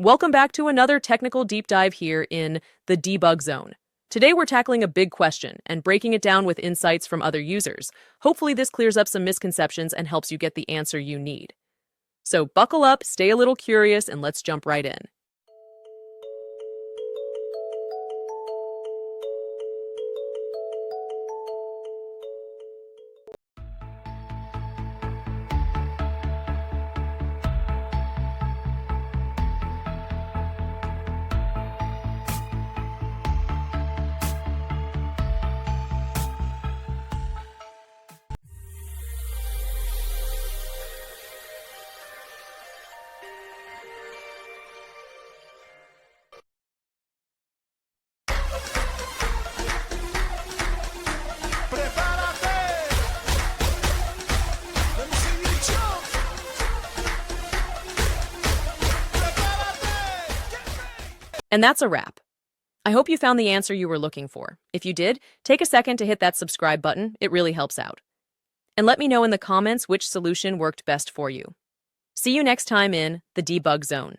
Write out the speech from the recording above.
Welcome back to another technical deep dive here in the debug zone. Today we're tackling a big question and breaking it down with insights from other users. Hopefully this clears up some misconceptions and helps you get the answer you need. So buckle up, stay a little curious, and let's jump right in. And that's a wrap. I hope you found the answer you were looking for. If you did, take a second to hit that subscribe button. It really helps out. And let me know in the comments which solution worked best for you. See you next time in the debug zone.